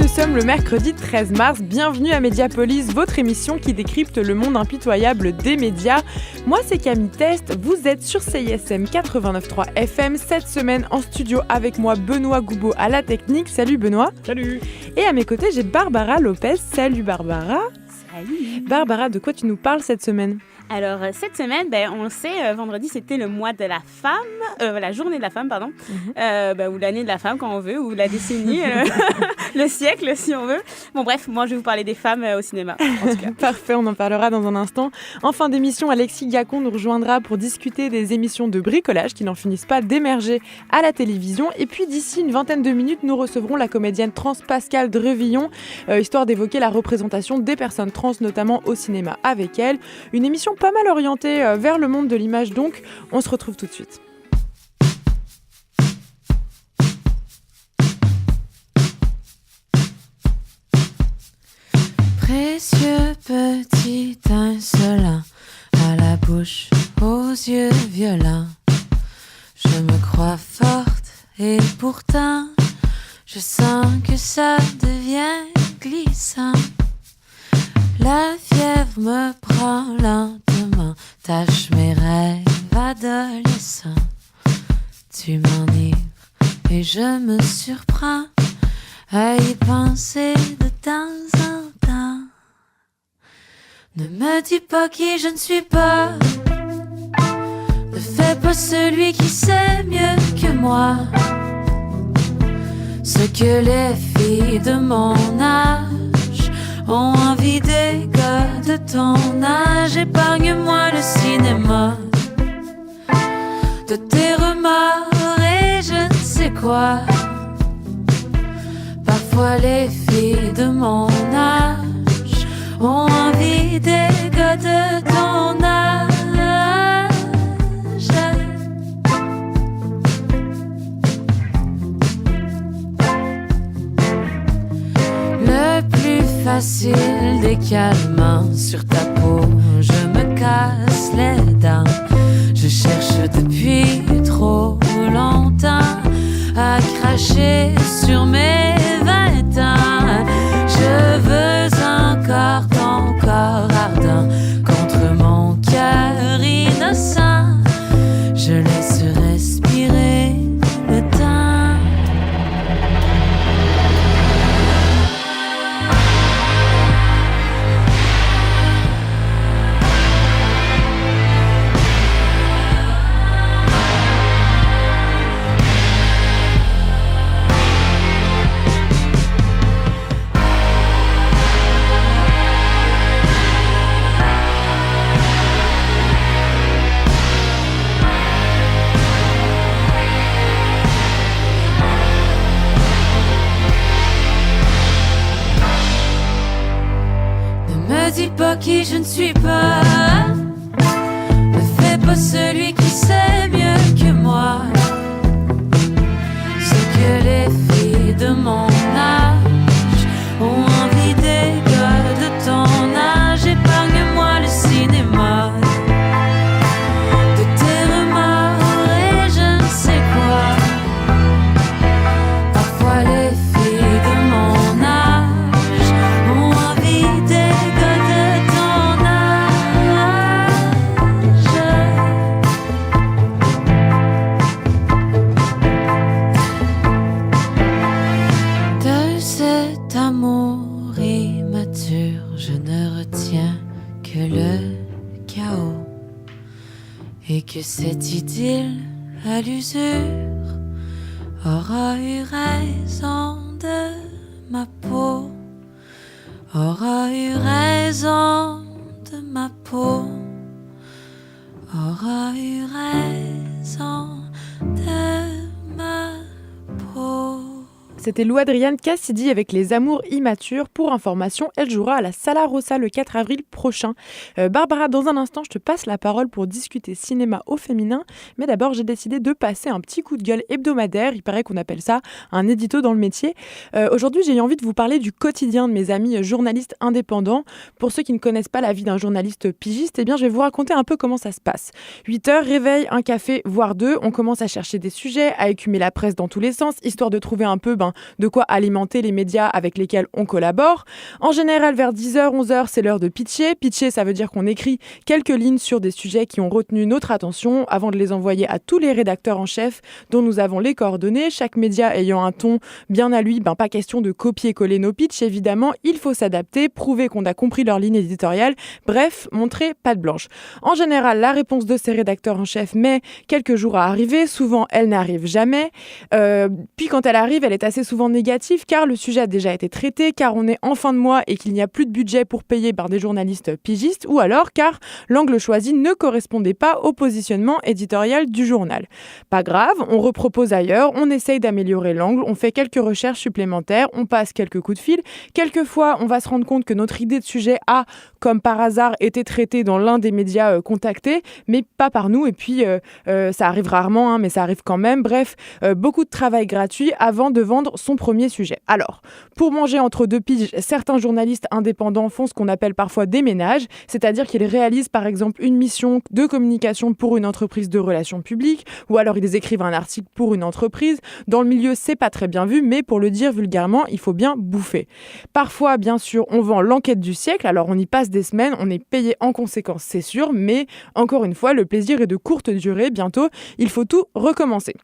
Nous sommes le mercredi 13 mars, bienvenue à Mediapolis, votre émission qui décrypte le monde impitoyable des médias. Moi c'est Camille Test, vous êtes sur CISM 89.3 FM, cette semaine en studio avec moi Benoît Goubeau à la technique. Salut Benoît. Salut. Et à mes côtés j'ai Barbara Lopez. Salut Barbara. Salut. Barbara, de quoi tu nous parles cette semaine ? Alors, cette semaine, on le sait, vendredi, c'était le mois de la femme, la journée de la femme, pardon, ou l'année de la femme, quand on veut, ou la décennie, le siècle, si on veut. Bon, bref, moi, je vais vous parler des femmes au cinéma, en tout cas. Parfait, on en parlera dans un instant. En fin d'émission, Alexis Gacon nous rejoindra pour discuter des émissions de bricolage qui n'en finissent pas d'émerger à la télévision. Et puis, d'ici une vingtaine de minutes, nous recevrons la comédienne trans Pascale Drevillon, histoire d'évoquer la représentation des personnes trans, notamment au cinéma avec elle. Une émission pas mal orienté vers le monde de l'image, donc on se retrouve tout de suite. Précieux petit insolent, à la bouche, aux yeux violents, je me crois forte et pourtant je sens que ça devient glissant. La fièvre me prend lentement, tâche mes rêves adolescents. Tu m'enivres et je me surprends à y penser de temps en temps. Ne me dis pas qui je ne suis pas, ne fais pas celui qui sait mieux que moi ce que les filles de mon âge ont envie des gars de ton âge. Épargne-moi le cinéma de tes remords et je ne sais quoi. Parfois les filles de mon âge ont envie des gars de ton âge. Le plus facile des calmants sur ta peau, je me casse les dents. Je cherche depuis trop longtemps à cracher sur mes 20 ans. Je veux encore ton corps ardent contre mon cœur innocent. Je laisse respirer le temps. Ne dis pas qui je ne suis pas, ne fais pas celui qui sait mieux que moi ce que les filles de mon âge ont envie des gars de ton âge. Épargne-moi le cinéma de tes remords et je ne sais quoi. Parfois les filles de mon âge ont envie des gars de ton âge. De cet amour immature, je ne retiens que le chaos, et que cette idylle à l'usure aura eu raison de ma peau, aura eu raison de ma peau, aura eu raison de ma peau. C'était Lou Adriane Cassidy avec Les Amours Immatures. Pour information, elle jouera à la Sala Rossa le 4 avril prochain. Barbara, dans un instant, je te passe la parole pour discuter cinéma au féminin. Mais d'abord, j'ai décidé de passer un petit coup de gueule hebdomadaire. Il paraît qu'on appelle ça un édito dans le métier. Aujourd'hui, j'ai eu envie de vous parler du quotidien de mes amis journalistes indépendants. Pour ceux qui ne connaissent pas la vie d'un journaliste pigiste, eh bien, je vais vous raconter un peu comment ça se passe. 8h, réveil, un café, voire deux. On commence à chercher des sujets, à écumer la presse dans tous les sens, histoire de trouver un peu de quoi alimenter les médias avec lesquels on collabore. En général, vers 10h, 11h, c'est l'heure de pitcher. Pitcher, ça veut dire qu'on écrit quelques lignes sur des sujets qui ont retenu notre attention avant de les envoyer à tous les rédacteurs en chef dont nous avons les coordonnées. Chaque média ayant un ton bien à lui, pas question de copier-coller nos pitchs, évidemment, il faut s'adapter, prouver qu'on a compris leur ligne éditoriale, bref, montrer patte blanche. En général, la réponse de ces rédacteurs en chef met quelques jours à arriver, souvent elle n'arrive jamais, puis quand elle arrive, elle est assez souvent négative car le sujet a déjà été traité, car on est en fin de mois et qu'il n'y a plus de budget pour payer des journalistes pigistes, ou alors car l'angle choisi ne correspondait pas au positionnement éditorial du journal. Pas grave, on repropose ailleurs, on essaye d'améliorer l'angle, on fait quelques recherches supplémentaires, on passe quelques coups de fil. Quelquefois, on va se rendre compte que notre idée de sujet a, comme par hasard, été traitée dans l'un des médias contactés, mais pas par nous. Et puis, ça arrive rarement, mais ça arrive quand même. Bref, beaucoup de travail gratuit avant de vendre son premier sujet. Alors, pour manger entre deux piges, certains journalistes indépendants font ce qu'on appelle parfois des ménages, c'est-à-dire qu'ils réalisent par exemple une mission de communication pour une entreprise de relations publiques, ou alors ils écrivent un article pour une entreprise. Dans le milieu, c'est pas très bien vu, mais pour le dire vulgairement, il faut bien bouffer. Parfois, bien sûr, on vend l'enquête du siècle, alors on y passe des semaines, on est payé en conséquence, c'est sûr, mais encore une fois, le plaisir est de courte durée, bientôt, il faut tout recommencer.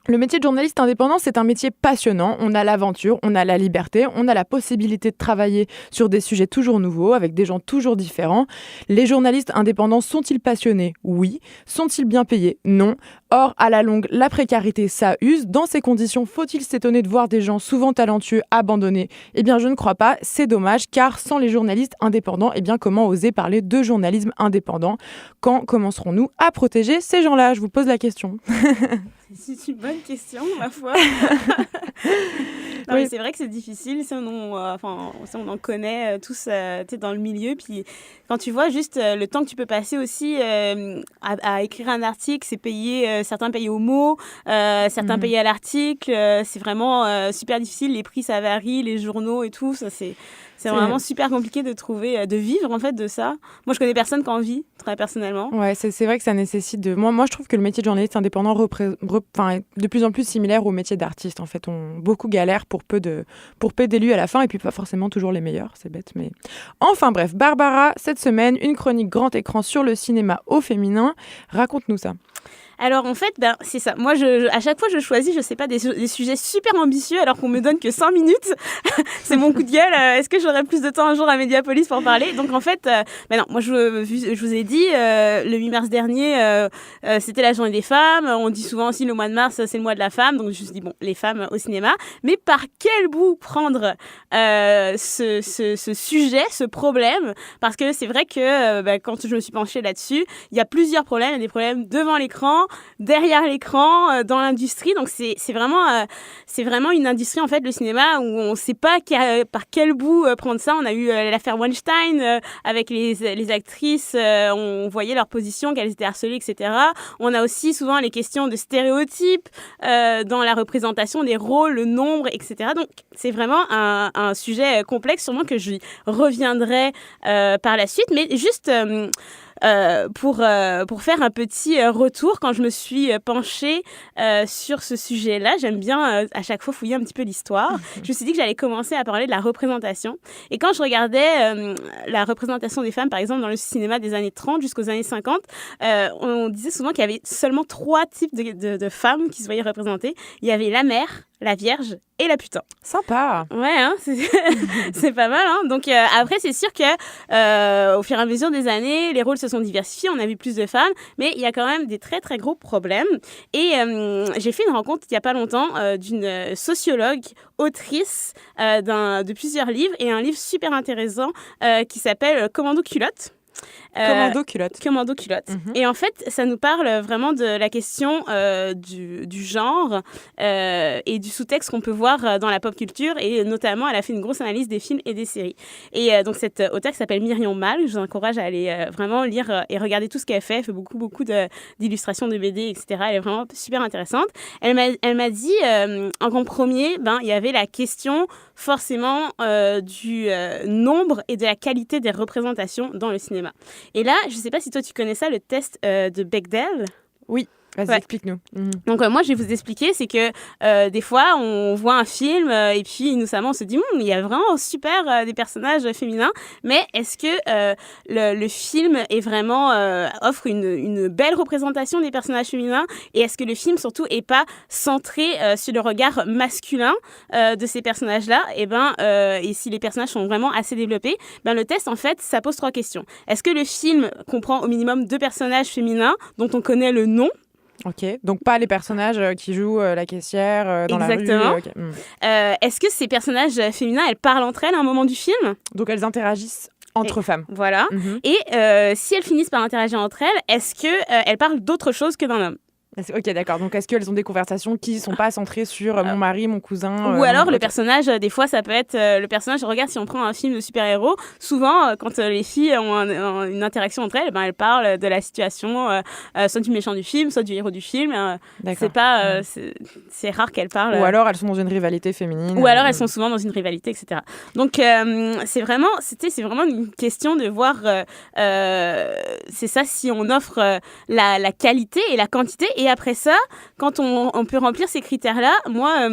Le métier de journaliste indépendant, c'est un métier passionnant. On a l'aventure, on a la liberté, on a la possibilité de travailler sur des sujets toujours nouveaux, avec des gens toujours différents. Les journalistes indépendants sont-ils passionnés ? Oui. Sont-ils bien payés ? Non. Or, à la longue, la précarité, ça use. Dans ces conditions, faut-il s'étonner de voir des gens souvent talentueux abandonnés ? Eh bien, je ne crois pas. C'est dommage, car sans les journalistes indépendants, eh bien, comment oser parler de journalisme indépendant ? Quand commencerons-nous à protéger ces gens-là ? Je vous pose la question. C'est une bonne question, ma foi. Non, Oui. mais c'est vrai que c'est difficile si on en connaît tous dans le milieu. Puis quand tu vois juste le temps que tu peux passer aussi à écrire un article, c'est payé, certains payés au mot, certains payés à l'article. C'est vraiment super difficile. Les prix, ça varie, les journaux et tout. Ça, c'est vraiment super compliqué de trouver, de vivre en fait de ça. Moi, je connais personne qui en vit, très personnellement. Ouais, c'est vrai que ça nécessite de... Moi, je trouve que le métier de journaliste indépendant est de plus en plus similaire au métier d'artiste. En fait, on beaucoup galèrent pour peu d'élus à la fin, et puis pas forcément toujours les meilleurs, c'est bête. Mais enfin bref, Barbara, cette semaine, une chronique grand écran sur le cinéma au féminin. Raconte-nous ça. Alors en fait, c'est ça. Moi, à chaque fois, je choisis, je sais pas, des sujets super ambitieux alors qu'on me donne que 5 minutes. C'est mon coup de gueule. Est-ce que j'aurai plus de temps un jour à Mediapolis pour parler ? Donc en fait, non, moi je vous ai dit, le 8 mars dernier, c'était la journée des femmes. On dit souvent aussi le mois de mars, c'est le mois de la femme. Donc je me suis dit, bon, les femmes au cinéma. Mais par quel bout prendre ce sujet, ce problème ? Parce que c'est vrai que quand je me suis penchée là-dessus, il y a plusieurs problèmes. Il y a des problèmes devant l'écran, derrière l'écran, dans l'industrie. Donc c'est vraiment une industrie en fait, le cinéma, où on ne sait pas par quel bout prendre ça. On a eu l'affaire Weinstein avec les actrices, on voyait leur position, qu'elles étaient harcelées, etc. On a aussi souvent les questions de stéréotypes dans la représentation des rôles, le nombre, etc. Donc c'est vraiment un sujet complexe, sûrement que je reviendrai par la suite, mais juste pour faire un petit retour, quand je me suis penchée sur ce sujet-là, j'aime bien à chaque fois fouiller un petit peu l'histoire. Je me suis dit que j'allais commencer à parler de la représentation. Et quand je regardais la représentation des femmes, par exemple, dans le cinéma des années 30 jusqu'aux années 50, on disait souvent qu'il y avait seulement 3 types de femmes qui se voyaient représentées. Il y avait la mère, la vierge et la putain. Sympa. Ouais, hein, c'est pas mal. Hein. Donc après, c'est sûr que au fur et à mesure des années, les rôles se sont diversifiés. On a vu plus de femmes, mais il y a quand même des très très gros problèmes. Et j'ai fait une rencontre il y a pas longtemps d'une sociologue, autrice de plusieurs livres, et un livre super intéressant qui s'appelle Commando culotte. Commando culotte. Commando culotte. Mm-hmm. Et en fait, ça nous parle vraiment de la question du genre et du sous-texte qu'on peut voir dans la pop culture. Et notamment, elle a fait une grosse analyse des films et des séries. Et donc, cette auteure qui s'appelle Myriam Mal, je vous encourage à aller vraiment lire et regarder tout ce qu'elle fait. Elle fait beaucoup d'illustrations de BD, etc. Elle est vraiment super intéressante. Elle m'a dit, en premier, il y avait la question forcément du nombre et de la qualité des représentations dans le cinéma. Et là, je ne sais pas si toi tu connais ça, le test de Bechdel. Oui. Vas-y, Ouais. explique-nous. Donc, moi, je vais vous expliquer, c'est que des fois, on voit un film et puis, innocemment, on se dit, il y a vraiment super des personnages féminins, mais est-ce que le film est vraiment, offre une belle représentation des personnages féminins et est-ce que le film, surtout, est pas centré sur le regard masculin de ces personnages-là et si les personnages sont vraiment assez développés, le test, en fait, ça pose 3 questions. Est-ce que le film comprend au minimum 2 personnages féminins dont on connaît le nom? Ok, donc pas les personnages qui jouent la caissière dans Exactement. la rue. Ok. Est-ce que ces personnages féminins, elles parlent entre elles à un moment du film? Donc elles interagissent entre femmes. Voilà. Mhm. Et si elles finissent par interagir entre elles, est-ce qu'elles parlent d'autre chose que d'un homme? Ok, d'accord. Donc est-ce qu'elles ont des conversations qui ne sont pas centrées sur mon mari, mon cousin Ou alors mon- le Ok. personnage, des fois ça peut être le personnage, regarde si on prend un film de super-héros, souvent quand les filles ont une interaction entre elles, elles parlent de la situation, soit du méchant du film, soit du héros du film. D'accord. C'est pas, c'est rare qu'elles parlent. Ou alors elles sont dans une rivalité féminine. Ou alors elles sont souvent dans une rivalité, etc. Donc c'est vraiment une question de voir, c'est ça, si on offre la qualité et la quantité. Et après ça, quand on peut remplir ces critères-là, moi,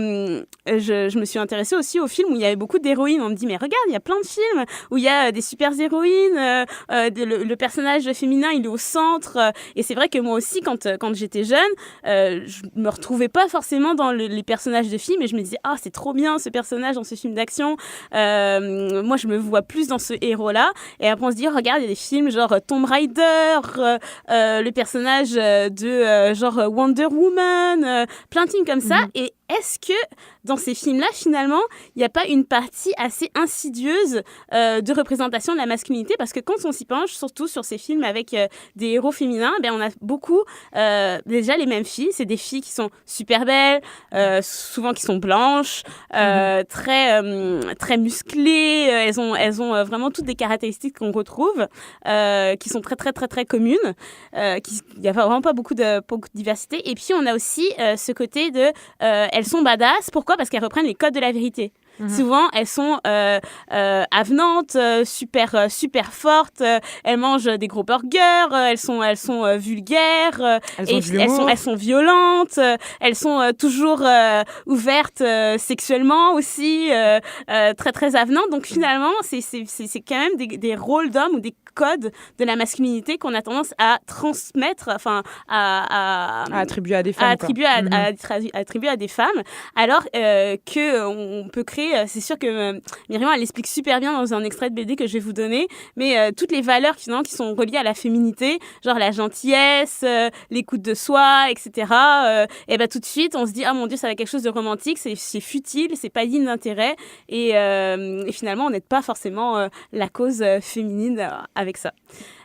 je me suis intéressée aussi aux films où il y avait beaucoup d'héroïnes. On me dit, mais regarde, il y a plein de films où il y a des super-héroïnes, le personnage féminin, il est au centre. Et c'est vrai que moi aussi, quand j'étais jeune, je me retrouvais pas forcément dans les personnages de films et je me disais, ah, c'est trop bien ce personnage dans ce film d'action. Moi, je me vois plus dans ce héros-là. Et après, on se dit, oh, regarde, il y a des films genre Tomb Raider, le personnage de genre Wonder Woman, plein de films comme ça. Et est-ce que dans ces films-là, finalement, il n'y a pas une partie assez insidieuse de représentation de la masculinité? Parce que quand on s'y penche, surtout sur ces films avec des héros féminins, on a beaucoup déjà les mêmes filles. C'est des filles qui sont super belles, souvent qui sont blanches, très musclées. Elles ont vraiment toutes des caractéristiques qu'on retrouve, qui sont très, très, très, très communes. Il n'y a vraiment pas beaucoup de diversité. Et puis, on a aussi ce côté de... elles sont badass. Pourquoi? Parce qu'elles reprennent les codes de la vérité. Souvent, elles sont avenantes, super fortes. Elles mangent des gros burgers. Elles sont vulgaires. Elles sont violentes. Elles sont toujours ouvertes sexuellement aussi, très très avenantes. Donc finalement, c'est quand même des rôles d'hommes ou des codes de la masculinité qu'on a tendance à transmettre, enfin à attribuer à des femmes. Attribuer à des femmes, alors que on peut créer. C'est sûr que Myriam, elle explique super bien dans un extrait de BD que je vais vous donner, mais toutes les valeurs qui sont reliées à la féminité, genre la gentillesse, l'écoute de soi, etc. Et tout de suite, on se dit, ah mon Dieu, ça va être quelque chose de romantique, c'est futile, c'est pas digne d'intérêt, et finalement, on n'aide pas forcément la cause féminine avec ça.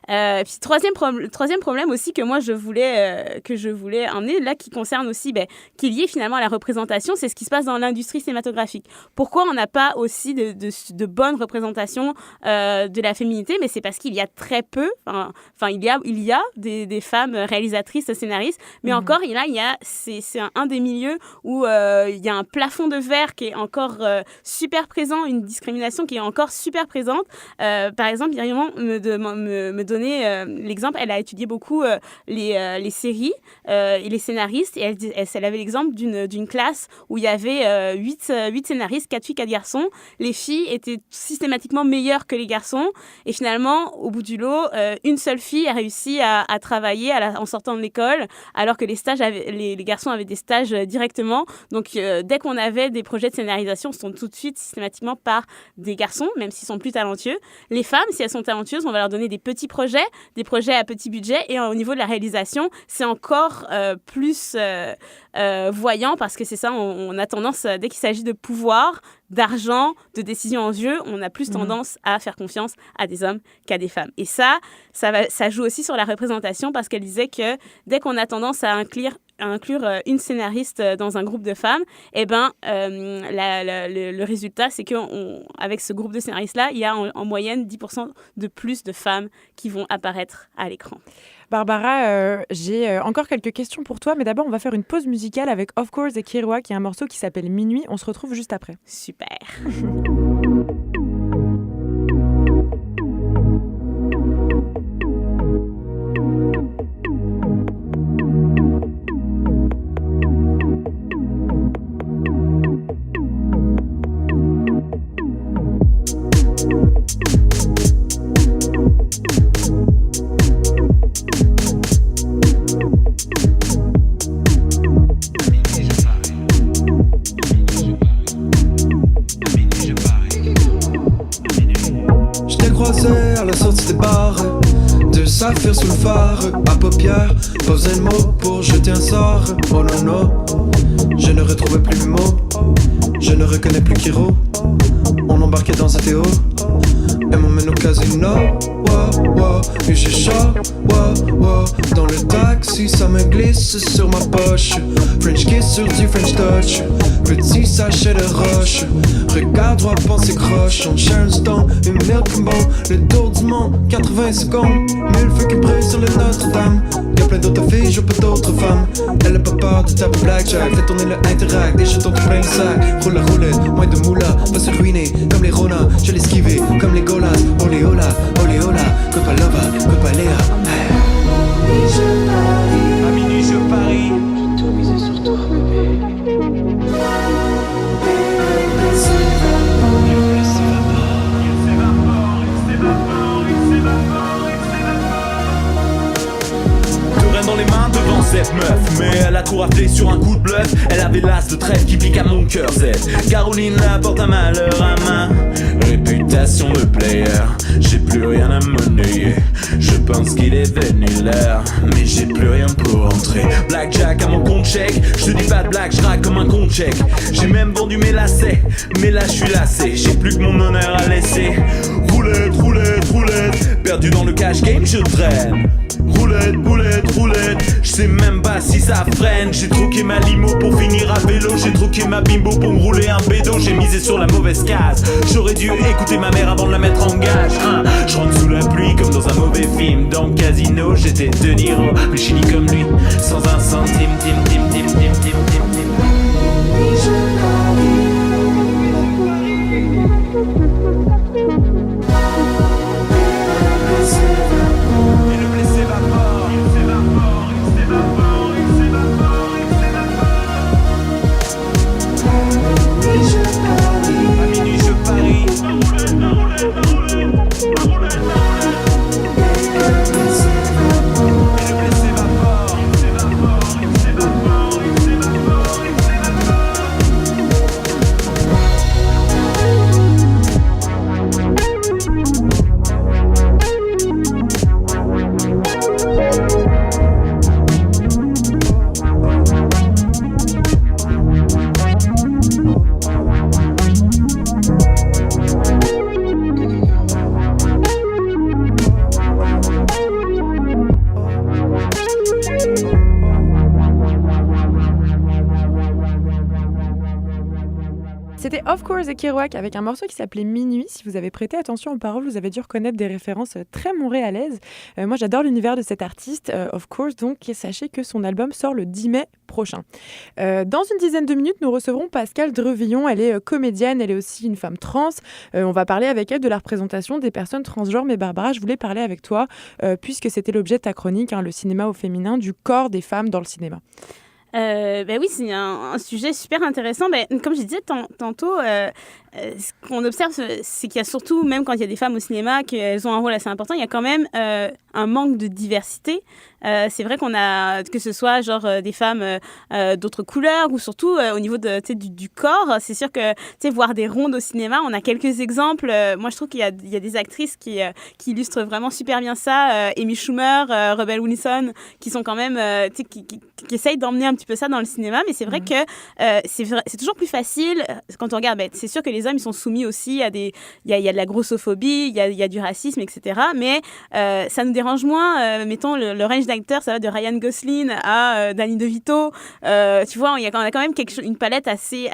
Puis troisième problème aussi que moi je voulais emmener là, qui concerne aussi qui est lié finalement à la représentation, c'est ce qui se passe dans l'industrie cinématographique. Pourquoi on n'a pas aussi de bonnes représentations de la féminité? Mais c'est parce qu'il y a très peu, il y a des femmes réalisatrices, scénaristes, mais encore c'est un des milieux où il y a un plafond de verre qui est encore super présent, une discrimination qui est encore super présente. Par exemple, Myriam me donner l'exemple, elle a étudié beaucoup les séries et les scénaristes, et elle avait l'exemple d'une classe où il y avait 8 scénaristes, 4 filles, 4 garçons. Les filles étaient systématiquement meilleures que les garçons, et finalement, au bout du lot, une seule fille a réussi à travailler en sortant de l'école, alors que les garçons avaient des stages directement. Donc, dès qu'on avait des projets de scénarisation, ce sont tout de suite systématiquement par des garçons, même s'ils sont plus talentueux. Les femmes, si elles sont talentueuses, on va leur donner des petits projets à petit budget, et au niveau de la réalisation, c'est encore plus voyant, parce que c'est ça, on a tendance, dès qu'il s'agit de pouvoir, d'argent, de décision en jeu, on a plus tendance à faire confiance à des hommes qu'à des femmes. Et ça joue aussi sur la représentation, parce qu'elle disait que dès qu'on a tendance à inclure une scénariste dans un groupe de femmes, le résultat, c'est qu'avec ce groupe de scénaristes-là, il y a en moyenne 10% de plus de femmes qui vont apparaître à l'écran. Barbara, j'ai encore quelques questions pour toi, mais d'abord, on va faire une pause musicale avec Of Course et Kiroa, qui est un morceau qui s'appelle Minuit. On se retrouve juste après. Super. croisés à la sortie des bars. Deux saphirs sous le phare, à paupières, pas besoin de mots pour jeter un sort. Oh non non, je ne retrouvais plus mes mots, je ne reconnais plus Kiro. On embarquait dans un théo, et m'emmène au casino. Wow, wow, et j'ai chaud, wow, wow. Dans le taxi, ça me glisse sur ma poche. French kiss sur du French touch, petit sachet de roche. Regarde droit, pensée croche, on cherche dans une milk bon. Le tour du monde, 80 secondes, mille feux qui brillent sur le Notre-Dame. Y'a plein d'autres filles, je peux d'autres femmes. Elle a pas peur de taper blackjack, fait tourner le interact, des jetons qui prennent le sac. Roule la roulette, moins de moula, va se ruiner comme les Rona. Je l'esquiver comme les Golas, oléola, oléola, copa lova, copa léa. À minuit je parie. Tout miser sur toi, bébé. Dans les mains devant cette meuf, mais elle a tout raflé sur un coup de bluff. Elle avait l'as de trèfle qui pique à mon cœur. Cette Caroline apporte un malheur à ma réputation de player. J'ai plus rien à monnayer. Je pense qu'il est venu l'heure, mais j'ai plus rien pour entrer. Blackjack à mon compte chèque. Je te dis pas de blague, je raque comme un compte chèque. J'ai même vendu mes lacets, mais là je suis lassé. J'ai plus que mon honneur à laisser. Roulette, roulette, roulette. Perdu dans le cash game, je traîne. Roulette, roulette, roulette. Je sais même pas si ça freine. J'ai troqué ma limo pour finir à vélo. J'ai troqué ma bimbo pour me rouler un bédo. J'ai misé sur la mauvaise case. J'aurais dû écouter ma mère avant de la mettre en gage, hein. Je rentre sous la pluie comme dans un mauvais film. Dans le casino, j'étais De Niro, plus chini comme lui. Sans un centime, tim, tim, tim, tim, tim, tim, tim. C'était Of Course et Kerouac avec un morceau qui s'appelait Minuit. Si vous avez prêté attention aux paroles, vous avez dû reconnaître des références très montréalaises. Moi, j'adore l'univers de cet artiste, Of Course, donc sachez que son album sort le 10 mai prochain. Dans une dizaine de minutes, nous recevrons Pascale Drevillon. Elle est comédienne, elle est aussi une femme trans. On va parler avec elle de la représentation des personnes transgenres. Mais Barbara, je voulais parler avec toi, puisque c'était l'objet de ta chronique, le cinéma au féminin, du corps des femmes dans le cinéma. Oui, c'est un sujet super intéressant. Comme je disais tantôt, ce qu'on observe, c'est qu'il y a surtout, même quand il y a des femmes au cinéma, qu'elles ont un rôle assez important, il y a quand même un manque de diversité. C'est vrai qu'on a, que ce soit des femmes d'autres couleurs ou surtout au niveau du corps. C'est sûr que voir des rondes au cinéma, on a quelques exemples. Moi, je trouve qu'il y a des actrices qui illustrent vraiment super bien ça. Amy Schumer, Rebel Wilson, qui sont quand même qui essayent d'emmener un petit peu ça dans le cinéma. Mais c'est vrai que c'est toujours plus facile quand on regarde. C'est sûr que les hommes ils sont soumis aussi à il y a de la grossophobie, il y a du racisme, etc. Mais ça nous dérange moins. Mettons le range d'acteurs, ça va de Ryan Gosling à Danny DeVito. Tu vois, on a quand même une palette assez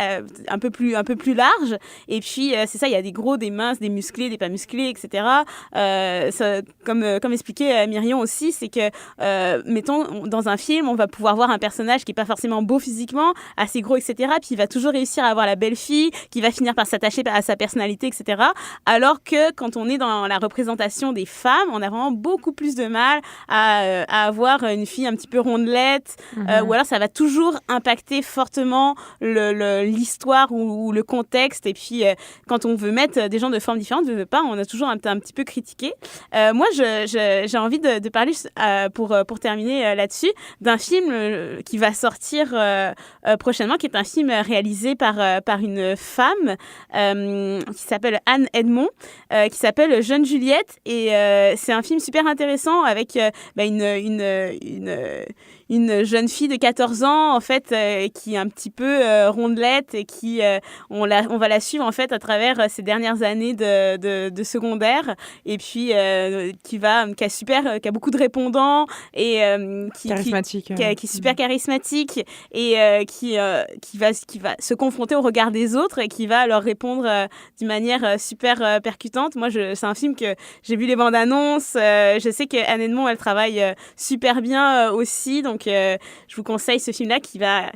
un peu plus large. Et puis c'est ça, il y a des gros, des minces, des musclés, des pas musclés, etc. Ça, comme expliquait Myrion aussi, c'est que mettons dans un film, on va pouvoir voir un personnage qui est pas forcément beau physiquement, assez gros, etc. Puis il va toujours réussir à avoir la belle fille qui va finir par s'attacher à sa personnalité, etc. Alors que quand on est dans la représentation des femmes, on a vraiment beaucoup plus de mal à avoir une fille un petit peu rondelette, ou alors ça va toujours impacter fortement l'histoire ou le contexte. Et puis quand on veut mettre des gens de formes différentes, on a toujours un petit peu critiqué. Moi, j'ai envie de parler pour terminer là-dessus d'un film qui va sortir prochainement, qui est un film réalisé par une femme qui s'appelle Anne Edmond, qui s'appelle Jeune Juliette. Et c'est un film super intéressant avec une jeune fille de 14 ans, en fait, qui est un petit peu rondelette et qui, on va la suivre, en fait, à travers ces dernières années de secondaire. Et puis, qui a beaucoup de répondants et qui est super charismatique et qui va se confronter au regard des autres et qui va leur répondre d'une manière super percutante. Moi, c'est un film que j'ai vu les bandes annonces. Je sais qu'Anne Edmond, elle travaille super bien aussi. Donc, je vous conseille ce film-là qui va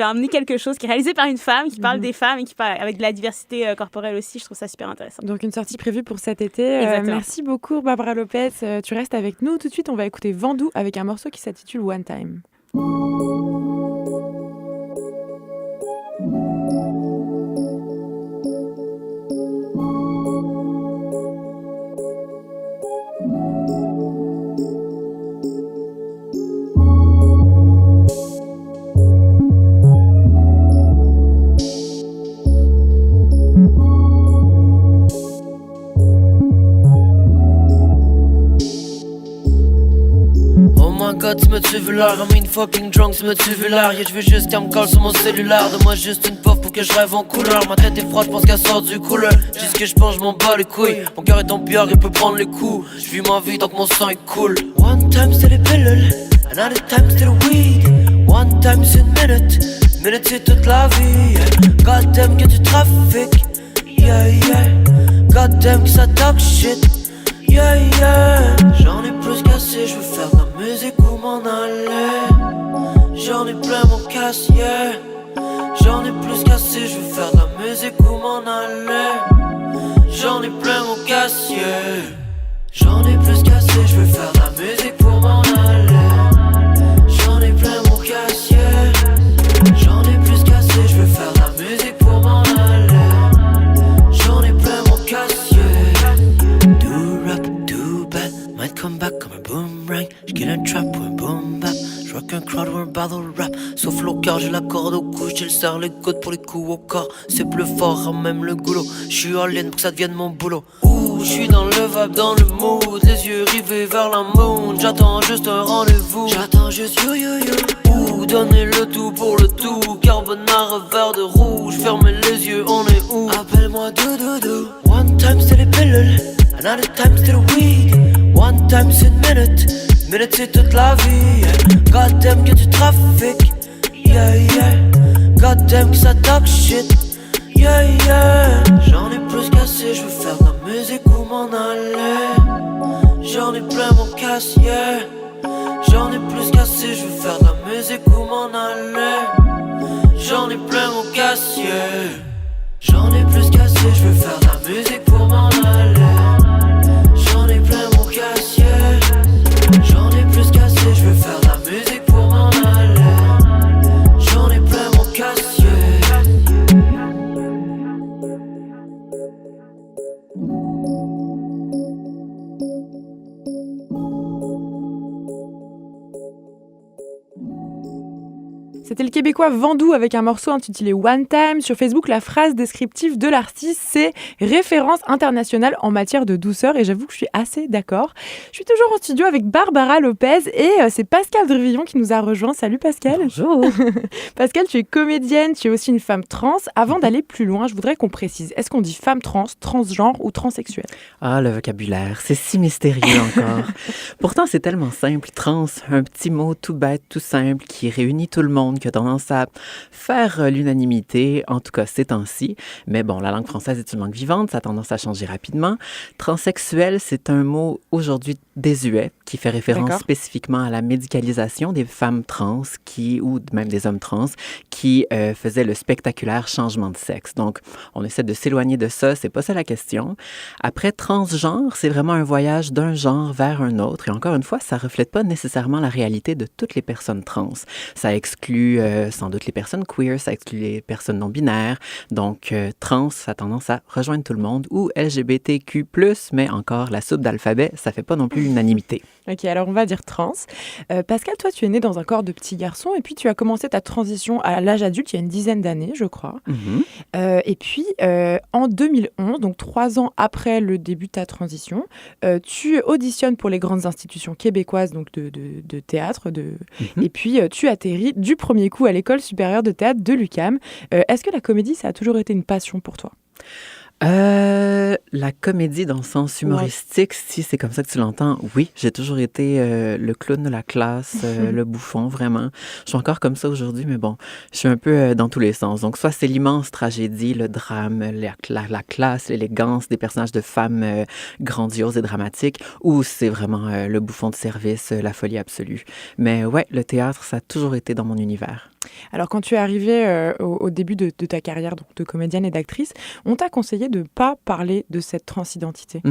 amener quelque chose, qui est réalisé par une femme, qui parle des femmes et qui parle avec de la diversité corporelle aussi. Je trouve ça super intéressant. Donc une sortie prévue pour cet été. Merci beaucoup Barbara Lopez. Tu restes avec nous. Tout de suite, on va écouter Vandou avec un morceau qui s'intitule One Time. God, tu me tuvulaire, I'm in fucking drunk, tu me tuvulaire. Yeah, je veux juste qu'elle me colle sur mon cellulaire. Donne-moi juste une puff pour que je rêve en couleur. Ma tête est froide, je pense qu'elle sort du couleur. Juste que je pense, je m'en bats les couilles. Mon cœur est en pierre, il peut prendre les coups. Je vis ma vie tant que mon sang est cool. One time c'est les pilules, another time c'est le weed. One time c'est une minute, minute c'est toute la vie. Yeah. God damn que tu trafiques, yeah yeah. God damn que ça talk shit, yeah yeah. J'en ai plus qu'assez, je veux faire de la musique ou m'en aller. J'en ai plein mon casier. J'en ai plus qu'assez, je veux faire de la musique ou m'en aller. J'en ai plein mon casier. J'en ai plus qu'assez, je veux faire de la musique pour m'en aller. J'en ai plein mon casier. J'en ai plus qu'assez, je veux faire de la musique pour m'en aller. J'en ai plein mon casier. Do rap, do bad, might come back comme un boomerang. J'kill un trap ou un boom bap. J'rock un crowd ou un battle rap. Sauf le cœur, j'ai la corde au cou. J'le serre les côtes pour les coups au corps. C'est plus fort, même le goulot. J'suis all in pour que ça devienne mon boulot. Ouh, j'suis dans le vibe, dans le mood. Les yeux rivés vers la moon. J'attends juste un rendez-vous. J'attends juste you, you, you. Ouh, donnez le tout pour le tout. Carbonara, verre de rouge. Fermez les yeux, on est où? Appelle-moi Doudou. One time c'est les pilules, another time c'est le weed. One time c'est une minute, minute c'est toute la vie. Yeah. God damn que tu trafiques, yeah yeah. God damn que ça talk shit, yeah yeah. J'en ai plus qu'assez, je veux faire de la musique ou m'en aller. J'en ai plein mon casier. J'en ai plus qu'assez, je veux faire de la musique ou m'en aller. J'en ai plein mon casier. J'en ai plus qu'assez, je veux faire de la musique pour m'en aller. J'en ai plein mon casier. J'en ai plus qu'assez, je veux faire de la musique pour m'en aller. J'en ai plein mon casier. C'était le Québécois Vandou avec un morceau intitulé One Time. Sur Facebook, la phrase descriptive de l'artiste, c'est « référence internationale en matière de douceur ». Et j'avoue que je suis assez d'accord. Je suis toujours en studio avec Barbara Lopez et c'est Pascal Drevillon qui nous a rejoint. Salut Pascal. Bonjour. Pascal, tu es comédienne, tu es aussi une femme trans. Avant d'aller plus loin, je voudrais qu'on précise. Est-ce qu'on dit femme trans, transgenre ou transsexuelle? Ah, le vocabulaire, c'est si mystérieux encore. Pourtant, c'est tellement simple. Trans, un petit mot tout bête, tout simple, qui réunit tout le monde, qui a tendance à faire l'unanimité, en tout cas ces temps-ci. Mais bon, la langue française est une langue vivante, ça a tendance à changer rapidement. Transsexuel, c'est un mot aujourd'hui désuet, qui fait référence spécifiquement à la médicalisation des femmes trans ou même des hommes trans qui faisaient le spectaculaire changement de sexe. Donc, on essaie de s'éloigner de ça, c'est pas ça la question. Après, transgenre, c'est vraiment un voyage d'un genre vers un autre. Et encore une fois, ça reflète pas nécessairement la réalité de toutes les personnes trans. Ça exclut exclut sans doute les personnes queer, ça exclut les personnes non-binaires. Donc, trans, ça a tendance à rejoindre tout le monde. Ou LGBTQ+, mais encore, la soupe d'alphabet, ça fait pas non plus l'unanimité. Ok, alors on va dire trans. Pascal, toi, tu es né dans un corps de petit garçon et puis tu as commencé ta transition à l'âge adulte il y a une dizaine d'années, je crois. Et puis, en 2011, donc 3 ans après le début de ta transition, tu auditionnes pour les grandes institutions québécoises donc de théâtre. Et puis, tu atterris du premier coup à l'École supérieure de théâtre de l'UQAM. Est-ce que la comédie, ça a toujours été une passion pour toi? La comédie dans le sens humoristique, si c'est comme ça que tu l'entends, oui, j'ai toujours été le clown de la classe, le bouffon, vraiment. Je suis encore comme ça aujourd'hui, mais bon, je suis un peu dans tous les sens. Donc, soit c'est l'immense tragédie, le drame, la classe, l'élégance des personnages de femmes grandioses et dramatiques, ou c'est vraiment le bouffon de service, la folie absolue. Mais ouais, le théâtre, ça a toujours été dans mon univers. Alors, quand tu es arrivée au début de ta carrière donc, de comédienne et d'actrice, on t'a conseillé de ne pas parler de cette transidentité.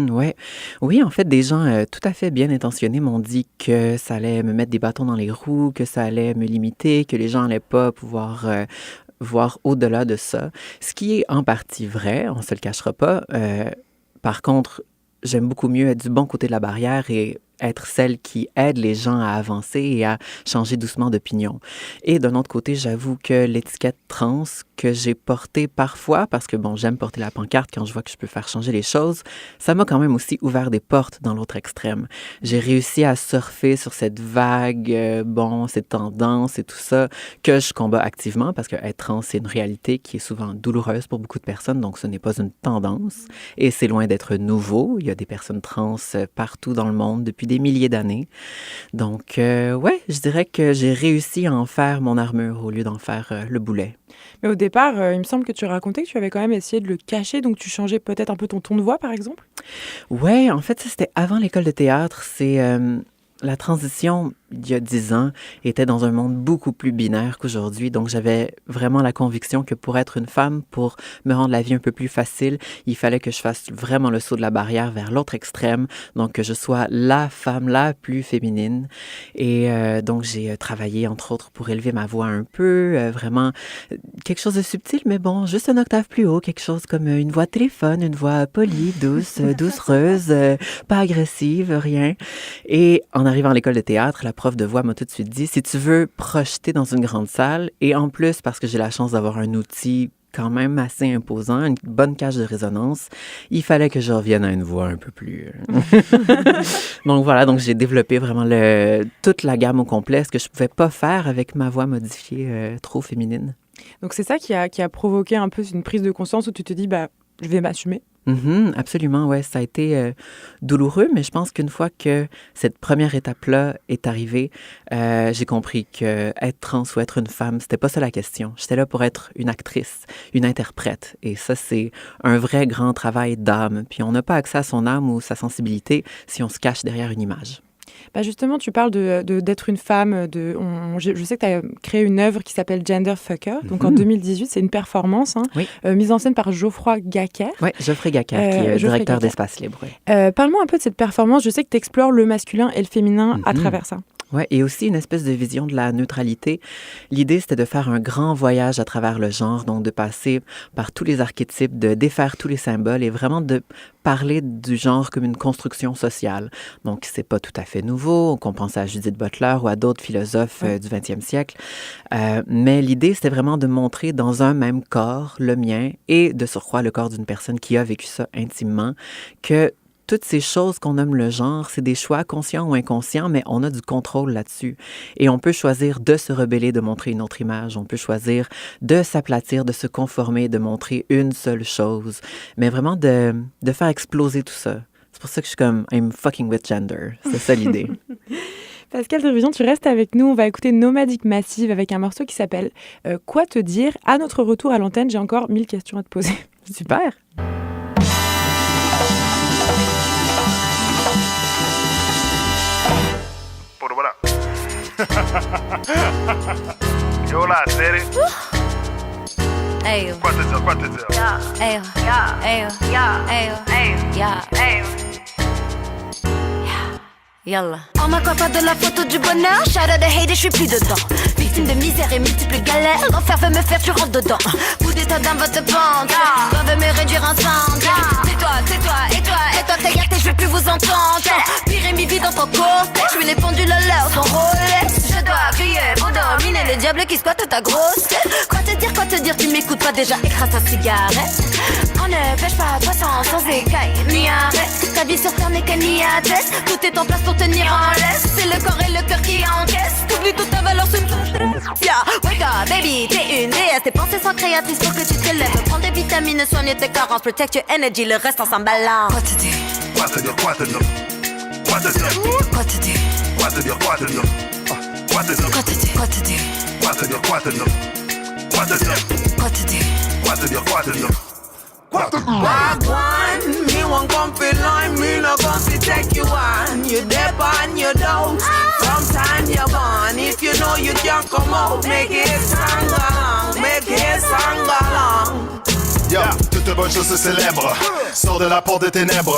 Ouais. Oui, en fait, des gens tout à fait bien intentionnés m'ont dit que ça allait me mettre des bâtons dans les roues, que ça allait me limiter, que les gens n'allaient pas pouvoir voir au-delà de ça. Ce qui est en partie vrai, on ne se le cachera pas. Par contre, j'aime beaucoup mieux être du bon côté de la barrière et être celle qui aide les gens à avancer et à changer doucement d'opinion. Et d'un autre côté, j'avoue que l'étiquette trans que j'ai portée parfois, parce que bon, j'aime porter la pancarte quand je vois que je peux faire changer les choses, ça m'a quand même aussi ouvert des portes dans l'autre extrême. J'ai réussi à surfer sur cette vague, cette tendance et tout ça, que je combats activement, parce que être trans, c'est une réalité qui est souvent douloureuse pour beaucoup de personnes, donc ce n'est pas une tendance, et c'est loin d'être nouveau. Il y a des personnes trans partout dans le monde depuis des milliers d'années. Donc, ouais, je dirais que j'ai réussi à en faire mon armure au lieu d'en faire le boulet. Mais au départ, il me semble que tu racontais que tu avais quand même essayé de le cacher, donc tu changeais peut-être un peu ton ton de voix, par exemple? Ouais, en fait, ça, c'était avant l'école de théâtre. C'est la transition, il y a 10 ans, était dans un monde beaucoup plus binaire qu'aujourd'hui. Donc, j'avais vraiment la conviction que pour être une femme, pour me rendre la vie un peu plus facile, il fallait que je fasse vraiment le saut de la barrière vers l'autre extrême. Donc, que je sois la femme la plus féminine. Et donc, j'ai travaillé, entre autres, pour élever ma voix un peu. Vraiment, quelque chose de subtil, mais bon, juste une octave plus haut. Quelque chose comme une voix de téléphone, une voix polie, douce, doucereuse, pas agressive, rien. Et en arrivant à l'école de théâtre, la prof de voix m'a tout de suite dit, si tu veux projeter dans une grande salle, et en plus, parce que j'ai la chance d'avoir un outil quand même assez imposant, une bonne cage de résonance, il fallait que je revienne à une voix un peu plus... Donc voilà, donc j'ai développé vraiment toute la gamme au complet, ce que je pouvais pas faire avec ma voix modifiée trop féminine. Donc c'est ça qui a provoqué un peu une prise de conscience où tu te dis, je vais m'assumer. Absolument, ouais, ça a été douloureux, mais je pense qu'une fois que cette première étape-là est arrivée, j'ai compris que être trans ou être une femme, c'était pas ça la question. J'étais là pour être une actrice, une interprète, et ça, c'est un vrai grand travail d'âme. Puis on n'a pas accès à son âme ou sa sensibilité si on se cache derrière une image. Justement, tu parles d'être une femme. Je sais que tu as créé une œuvre qui s'appelle Genderfucker. Donc en 2018, c'est une performance mise en scène par Geoffroy Gacker. Oui, Geoffrey Gacker, qui est directeur d'Espace Libre. Ouais. Parle-moi un peu de cette performance. Je sais que tu explores le masculin et le féminin à travers ça. Oui, et aussi une espèce de vision de la neutralité. L'idée, c'était de faire un grand voyage à travers le genre, donc de passer par tous les archétypes, de défaire tous les symboles et vraiment de parler du genre comme une construction sociale. Donc, c'est pas tout à fait nouveau. On pense à Judith Butler ou à d'autres philosophes du 20e siècle. Mais l'idée, c'était vraiment de montrer dans un même corps, le mien, et de surcroît le corps d'une personne qui a vécu ça intimement, que toutes ces choses qu'on nomme le genre, c'est des choix conscients ou inconscients, mais on a du contrôle là-dessus. Et on peut choisir de se rebeller, de montrer une autre image. On peut choisir de s'aplatir, de se conformer, de montrer une seule chose. Mais vraiment de faire exploser tout ça. C'est pour ça que je suis comme « I'm fucking with gender ». C'est ça l'idée. Pascal Trevisan, tu restes avec nous. On va écouter Nomadic Massive avec un morceau qui s'appelle « Quoi te dire ?» À notre retour à l'antenne, j'ai encore 1000 questions à te poser. Super! What up? Yo là, c'est Ayo. Quoi te dire? Ayo. Ayo. Ayo. Ayo. Yallah. On m'accorde pas de la photo du bonheur. Shout out the hate, je suis plus dedans. Victime de misère et multiples galères. L'enfer veut me faire, tu rentres dedans. Vous d'état dans votre pente. Toi veut me réduire en cendres. Tais-toi, t'es gâté, je vais plus vous entendre. Pyrémie vit dans ton côté. Je suis les pendules à l'heure, ton Rolex. Je dois crier pour dominer le diable qui squatte ta grosse tête. Quoi te dire, tu m'écoutes pas déjà, écrase ta cigarette. On ne pêche pas poisson sans écaille ni arrêt. Ta vie sur terre n'est qu'un niatesse. Tout est en place pour tenir en laisse. C'est le corps et le cœur qui encaissent. T'oublies toute ta valeur sur une yeah. Wake up baby, t'es une déesse. Tes pensées sont créatrices pour que tu te lèves. Prends des vitamines, soigne tes carences. Protect your energy, le reste en s'emballant. Quoi te dire? Quoi te dire? Quoi te dire? Quoi te dire? Quoi te dire? Quoi te dire? Quoi te dire? Quoi te dire? Quoi te dire? Quoi te dire? Quoi te dire? Quoi te dire? Quoi te dire? Quoi te dire? Quoi te dire? Quoi te dire? What the Wagwan, me won't come feel like me, no come fi take you on. You dip on your dose, from time you're born. If you know you can't come out, make it song along, make it song along. Yo, toute bonne chose se célèbre. Sors de la porte des ténèbres.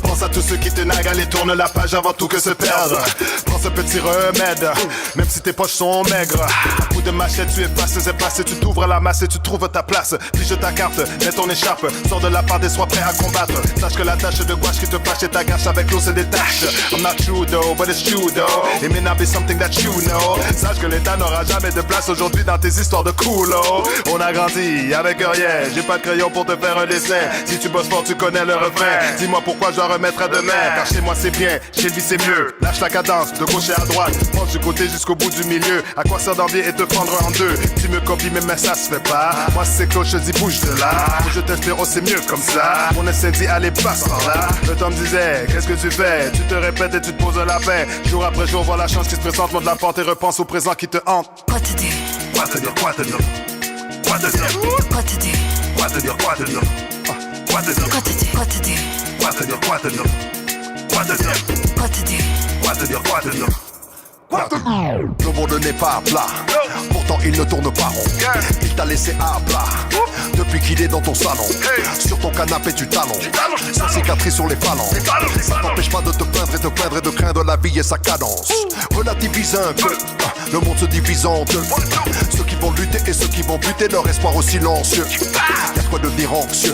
Pense à tous ceux qui te naguent et tourne la page avant tout que se perdre. Prends ce petit remède, même si tes poches sont maigres. À coup de machette, tu effaces ses passés. Tu t'ouvres la masse et tu trouves ta place. Pige ta carte, mets ton écharpe. Sors de la part et sois prêt à combattre. Sache que la tâche de gouache qui te fâche et ta gâche avec l'eau se détache. I'm not true though, but it's true though. It may not be something that you know. Sache que l'État n'aura jamais de place aujourd'hui dans tes histoires de coulo. On a grandi avec rien, j'ai pas de crayon pour te faire un dessin. Si tu bosses fort, tu connais le refrain. Dis-moi pourquoi je dois remettre à demain. Car chez moi c'est bien, chez lui c'est mieux. Lâche la cadence, de gauche et à droite. Pense du côté jusqu'au bout du milieu. À quoi sert d'envier et te fendre en deux? Tu me copies mais ça se fait pas. Moi c'est cloche, je dis bouge de là. Je t'inspire, oh c'est mieux comme ça. On essaie dit allez passe par là. Le temps me disait, qu'est-ce que tu fais? Tu te répètes et tu te poses un lapin. Jour après jour, vois la chance qui se présente. Monte la porte et repense au présent qui te hante. Quoi te dire? Quoi te dire? Quoi te dire? Quoi te dire? Quoi te dire? Quoi te dire? Quoi te dire? Quoi te dire? Quoi te dire? Quoi te dire? Quoi te dire? Quoi te dire? Quoi te dire? Quoi te dire? Quoi te dire? Quoi te dire? Quoi te dire? Le monde n'est pas plat, pourtant il ne tourne pas rond. Il t'a laissé à plat depuis qu'il est dans ton salon. Sur ton canapé tu t'allonges, sans cicatrice sur les phalanges. Ça t'empêche pas de te plaindre et de plaindre et de craindre la vie et sa cadence. Relativise un peu, le monde se divise en deux. Ceux qui vont lutter et ceux qui vont buter leur espoir au silencieux. Y'a quoi devenir anxieux,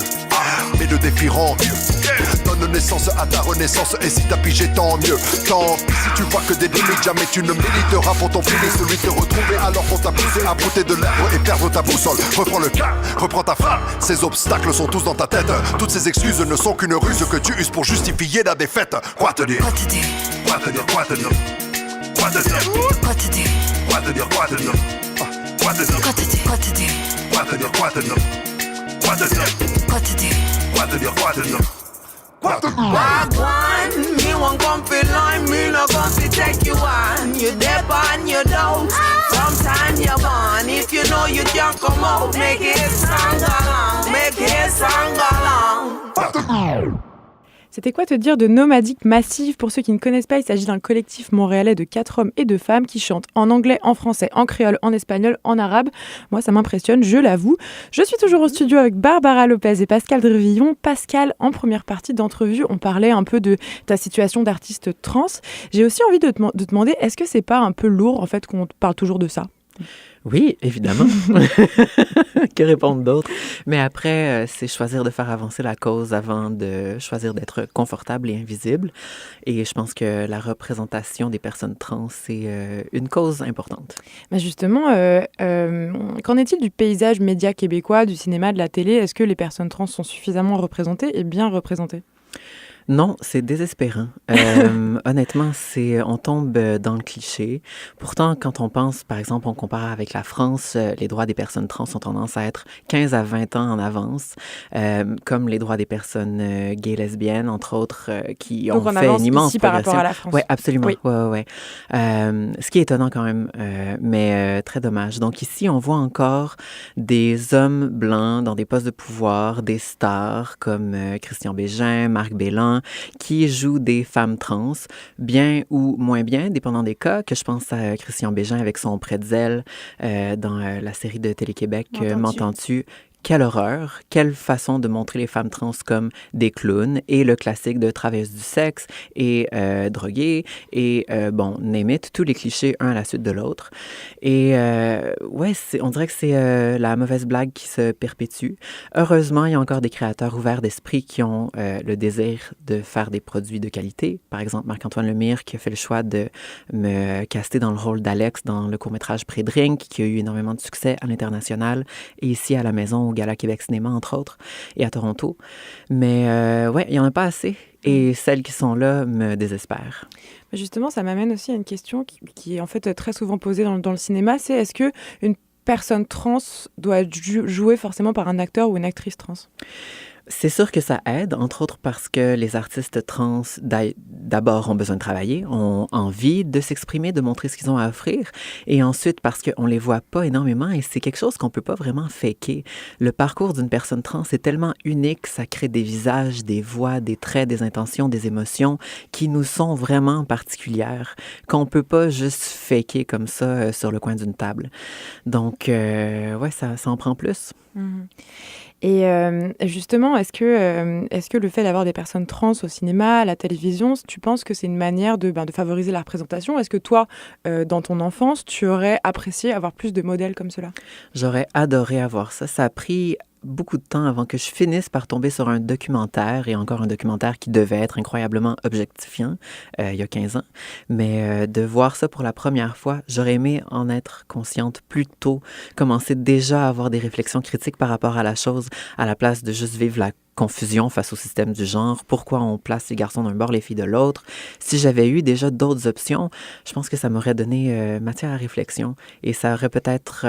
mais le défi rend mieux. Donne naissance à ta renaissance et si t'as pigé tant mieux. Tant pis si tu vois que des limites, jamais tu ne mériteras pour ton fini celui de te retrouver alors qu'on t'a poussé à brouter de l'herbe et perdre ta boussole. Reprends le cap, reprends ta flamme. Ces obstacles sont tous dans ta tête. Toutes ces excuses ne sont qu'une ruse que tu uses pour justifier la défaite. Quoi te dire? Quoi te dire? Quoi te dire? Quoi te dire? Quoi te dire? Quoi te dire? Quoi te dire? Quoi te dire? Quoi te dire? Quoi te dire? Quoi te dire? Quoi te dire? Quoi te dire? Quoi te dire? Quoi te dire? Quoi te dire? Quoi te dire? Quoi te dire? Wagwan, me won't come feel like me, no come fi take you on. You dip on your dose, from time you're born. If you know you can't come out, make it song along, make it song along. C'était Quoi te dire de Nomadic Massive. Pour ceux qui ne connaissent pas, il s'agit d'un collectif montréalais de 4 hommes et 2 femmes qui chantent en anglais, en français, en créole, en espagnol, en arabe. Moi, ça m'impressionne, je l'avoue. Je suis toujours au studio avec Barbara Lopez et Pascal Drevillon. Pascal, en première partie d'entrevue, on parlait un peu de ta situation d'artiste trans. J'ai aussi envie de te demander, est-ce que c'est pas un peu lourd, en fait, qu'on parle toujours de ça ? Oui, évidemment. Que répondre d'autre? Mais après, c'est choisir de faire avancer la cause avant de choisir d'être confortable et invisible. Et je pense que la représentation des personnes trans, c'est une cause importante. Mais justement, qu'en est-il du paysage média québécois, du cinéma, de la télé? Est-ce que les personnes trans sont suffisamment représentées et bien représentées? Non, c'est désespérant. Honnêtement, on tombe dans le cliché. Pourtant, quand on pense, par exemple, on compare avec la France, les droits des personnes trans ont tendance à être 15 à 20 ans en avance, comme les droits des personnes gays, lesbiennes, entre autres, qui ont fait une immense progression. Par rapport à la France. Oui, absolument. Oui. Ouais. Ce qui est étonnant quand même, mais très dommage. Donc ici, on voit encore des hommes blancs dans des postes de pouvoir, des stars comme Christian Bégin, Marc Bélan, qui jouent des femmes trans, bien ou moins bien, dépendant des cas, que je pense à Christian Bégin avec son pretzel dans la série de Télé-Québec, M'entends-tu? quelle horreur, quelle façon de montrer les femmes trans comme des clowns et le classique de travailleuses du sexe et droguées et bon, name it, tous les clichés un à la suite de l'autre. Et ouais, on dirait que c'est la mauvaise blague qui se perpétue. Heureusement, il y a encore des créateurs ouverts d'esprit qui ont le désir de faire des produits de qualité. Par exemple, Marc-Antoine Lemire qui a fait le choix de me caster dans le rôle d'Alex dans le court-métrage Pré-Drink, qui a eu énormément de succès à l'international et ici à la maison au Gala Québec Cinéma, entre autres, et à Toronto. Mais ouais, il n'y en a pas assez. Et celles qui sont là me désespèrent. Justement, ça m'amène aussi à une question qui est en fait très souvent posée dans le cinéma, c'est est-ce qu'une personne trans doit être jouée forcément par un acteur ou une actrice trans? C'est sûr que ça aide, entre autres parce que les artistes trans, d'abord, ont besoin de travailler, ont envie de s'exprimer, de montrer ce qu'ils ont à offrir, et ensuite parce qu'on les voit pas énormément, et c'est quelque chose qu'on peut pas vraiment faker. Le parcours d'une personne trans est tellement unique, ça crée des visages, des voix, des traits, des intentions, des émotions qui nous sont vraiment particulières, qu'on peut pas juste faker comme ça sur le coin d'une table. Donc, ouais, ça en prend plus. Mmh. Et justement, est-ce que le fait d'avoir des personnes trans au cinéma, à la télévision, tu penses que c'est une manière de favoriser la représentation? Est-ce que toi, dans ton enfance, tu aurais apprécié avoir plus de modèles comme cela? J'aurais adoré avoir ça. Ça a pris beaucoup de temps avant que je finisse par tomber sur un documentaire, et encore un documentaire qui devait être incroyablement objectifiant il y a 15 ans. Mais de voir ça pour la première fois, j'aurais aimé en être consciente plus tôt, commencer déjà à avoir des réflexions critiques par rapport à la chose, à la place de juste vivre la confusion face au système du genre, pourquoi on place les garçons d'un bord, les filles de l'autre. Si j'avais eu déjà d'autres options, je pense que ça m'aurait donné matière à réflexion, et ça aurait peut-être...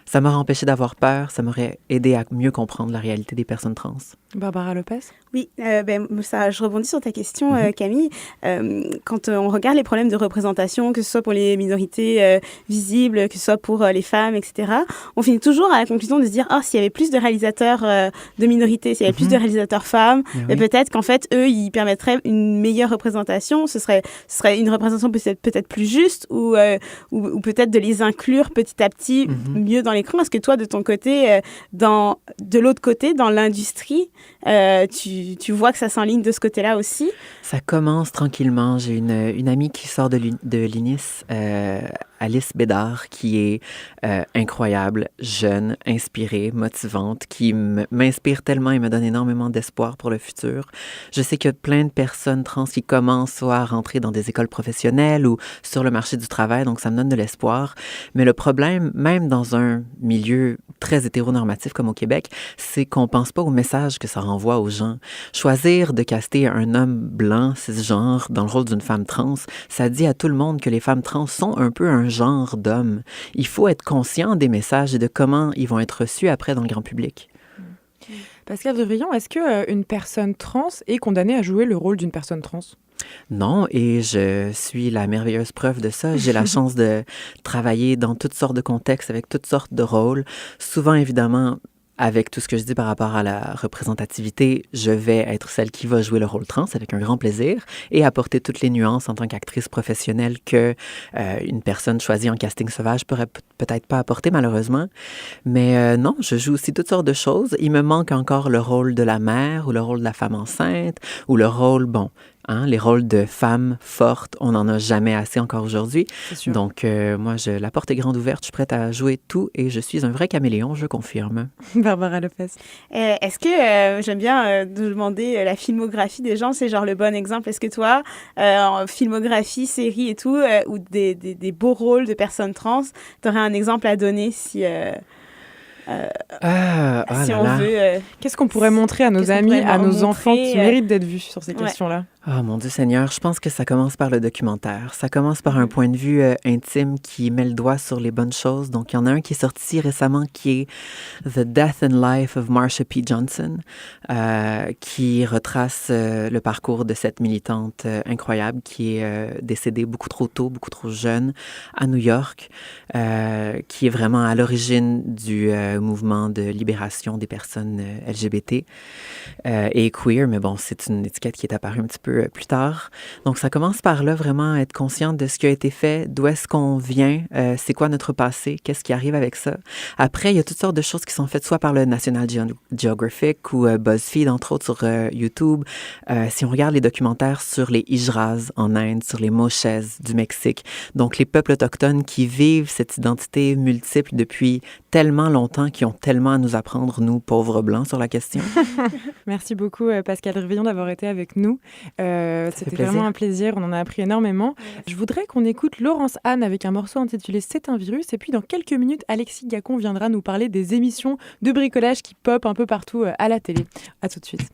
ça m'aurait empêché d'avoir peur, ça m'aurait aidé à mieux comprendre la réalité des personnes trans. Barbara Lopez? Oui, je rebondis sur ta question, Camille. Quand on regarde les problèmes de représentation, que ce soit pour les minorités visibles, que ce soit pour les femmes, etc., on finit toujours à la conclusion de se dire, s'il y avait plus de réalisateurs de minorités, s'il y avait plus de réalisateurs femmes, peut-être qu'en fait, eux, ils permettraient une meilleure représentation. Ce serait une représentation peut-être plus juste ou peut-être de les inclure petit à petit mieux dans l'écran. Est-ce que toi, de ton côté, de l'autre côté, dans l'industrie, tu vois que ça s'enligne de ce côté-là aussi? Ça commence tranquillement. J'ai une amie qui sort de l'INIS, Alice Bédard, qui est incroyable, jeune, inspirée, motivante, qui m'inspire tellement et me donne énormément d'espoir pour le futur. Je sais qu'il y a plein de personnes trans qui commencent soit à rentrer dans des écoles professionnelles ou sur le marché du travail, donc ça me donne de l'espoir. Mais le problème, même dans un milieu très hétéronormatif comme au Québec, c'est qu'on pense pas au message que ça renvoie aux gens. Choisir de caster un homme blanc, cisgenre, dans le rôle d'une femme trans, ça dit à tout le monde que les femmes trans sont un peu un genre d'homme. Il faut être conscient des messages et de comment ils vont être reçus après dans le grand public. Pascal Devrillon, est-ce qu'une personne trans est condamnée à jouer le rôle d'une personne trans? Non, et je suis la merveilleuse preuve de ça. J'ai la chance de travailler dans toutes sortes de contextes, avec toutes sortes de rôles. Souvent, évidemment, avec tout ce que je dis par rapport à la représentativité, je vais être celle qui va jouer le rôle trans avec un grand plaisir et apporter toutes les nuances en tant qu'actrice professionnelle que une personne choisie en casting sauvage pourrait peut-être pas apporter, malheureusement. Mais non, je joue aussi toutes sortes de choses. Il me manque encore le rôle de la mère ou le rôle de la femme enceinte ou le rôle, les rôles de femmes fortes, on n'en a jamais assez encore aujourd'hui. Donc, moi, la porte est grande ouverte, je suis prête à jouer tout et je suis un vrai caméléon, je confirme. Barbara Lopez. Est-ce que, j'aime bien demander la filmographie des gens, c'est genre le bon exemple. Est-ce que toi, en filmographie, série et tout, ou des beaux rôles de personnes trans, t'aurais un exemple à donner si on veut... Qu'est-ce qu'on pourrait montrer à nos amis, à nos enfants qui méritent d'être vus sur ces questions-là? Oh mon Dieu Seigneur, je pense que ça commence par le documentaire. Ça commence par un point de vue intime qui met le doigt sur les bonnes choses. Donc, il y en a un qui est sorti récemment qui est The Death and Life of Marsha P. Johnson, qui retrace le parcours de cette militante incroyable qui est décédée beaucoup trop tôt, beaucoup trop jeune, à New York, qui est vraiment à l'origine du mouvement de libération des personnes LGBT et queer. Mais bon, c'est une étiquette qui est apparue un petit peu peu plus tard. Donc, ça commence par là, vraiment être conscient de ce qui a été fait, d'où est-ce qu'on vient, c'est quoi notre passé, qu'est-ce qui arrive avec ça. Après, il y a toutes sortes de choses qui sont faites soit par le National Geographic ou BuzzFeed, entre autres, sur YouTube. Si on regarde les documentaires sur les Hijras en Inde, sur les Moches du Mexique, donc les peuples autochtones qui vivent cette identité multiple depuis tellement longtemps, qui ont tellement à nous apprendre, nous, pauvres blancs, sur la question. Merci beaucoup, Pascal Réveillon, d'avoir été avec nous. C'était vraiment un plaisir, on en a appris énormément. Je voudrais qu'on écoute Laurence Anne avec un morceau intitulé « C'est un virus ». Et puis, dans quelques minutes, Alexis Gacon viendra nous parler des émissions de bricolage qui pop un peu partout à la télé. À tout de suite.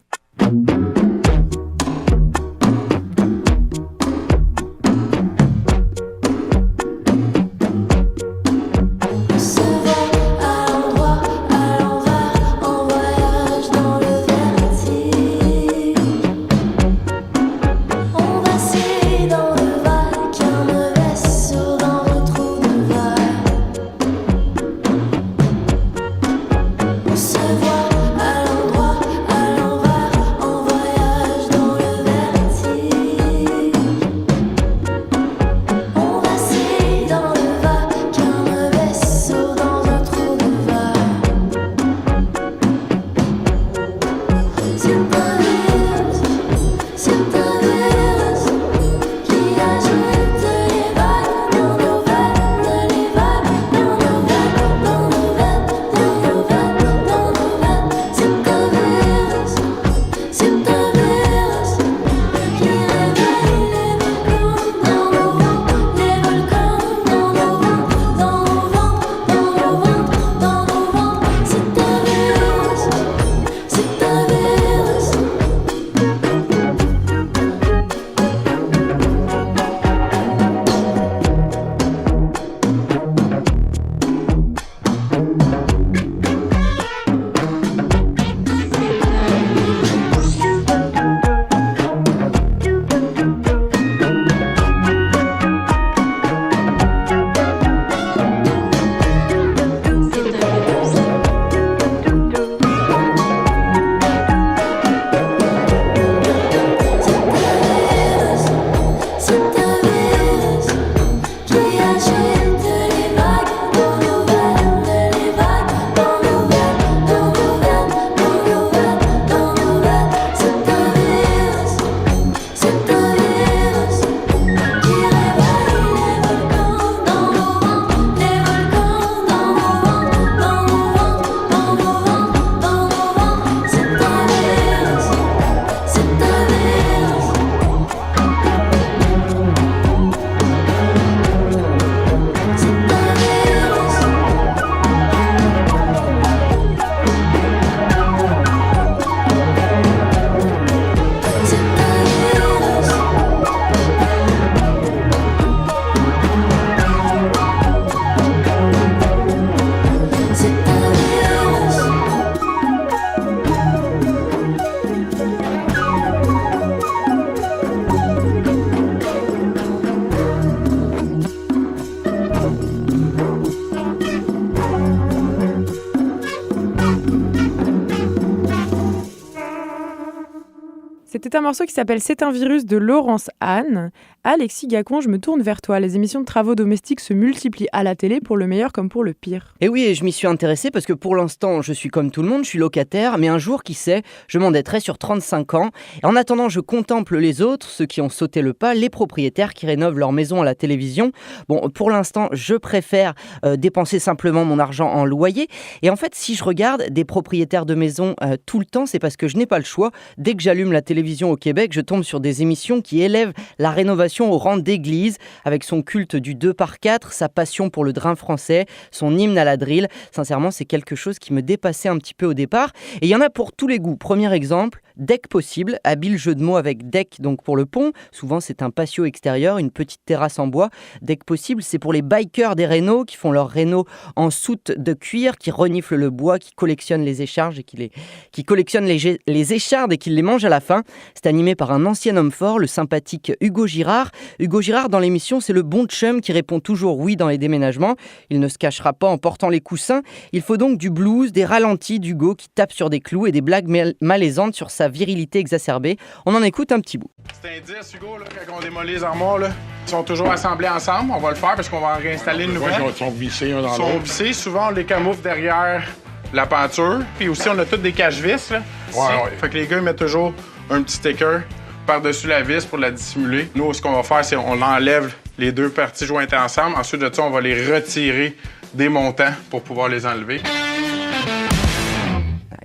C'était un morceau qui s'appelle « C'est un virus » de Laurence Anne. Alexis Gacon, je me tourne vers toi. Les émissions de travaux domestiques se multiplient à la télé pour le meilleur comme pour le pire. Et oui, je m'y suis intéressé parce que pour l'instant, je suis comme tout le monde, je suis locataire, mais un jour, qui sait, je m'endetterai sur 35 ans. Et en attendant, je contemple les autres, ceux qui ont sauté le pas, les propriétaires qui rénovent leur maison à la télévision. Bon, pour l'instant, je préfère dépenser simplement mon argent en loyer. Et en fait, si je regarde des propriétaires de maisons tout le temps, c'est parce que je n'ai pas le choix. Dès que j'allume la télévision au Québec, je tombe sur des émissions qui élèvent la rénovation au rang d'église, avec son culte du 2x4, sa passion pour le drain français, son hymne à la drill. Sincèrement, c'est quelque chose qui me dépassait un petit peu au départ. Et il y en a pour tous les goûts. Premier exemple, Deck Possible, habile jeu de mots avec deck, donc pour le pont. Souvent, c'est un patio extérieur, une petite terrasse en bois. Deck Possible, c'est pour les bikers des rénaux qui font leur réno en soute de cuir, qui reniflent le bois, qui collectionnent les échardes et qui collectionnent les échardes et qui les mangent à la fin. C'est animé par un ancien homme fort, le sympathique Hugo Girard. Hugo Girard, dans l'émission, c'est le bon chum qui répond toujours oui dans les déménagements. Il ne se cachera pas en portant les coussins. Il faut donc du blues, des ralentis d'Hugo qui tape sur des clous et des blagues malaisantes sur sa sa virilité exacerbée. On en écoute un petit bout. C'est un 10, Hugo, là, quand on démolit les armoires, là. Ils sont toujours assemblés ensemble. On va le faire parce qu'on va en réinstaller une nouvelle. Ils sont vissés un dans Ils l'autre. sont vissés. Souvent, on les camoufle derrière la peinture. Puis aussi, on a toutes des caches-vis, là. ici. Ouais. Fait que les gars, ils mettent toujours un petit sticker par-dessus la vis pour la dissimuler. Nous, ce qu'on va faire, c'est on enlève les deux parties jointées ensemble. Ensuite de ça, on va les retirer des montants pour pouvoir les enlever.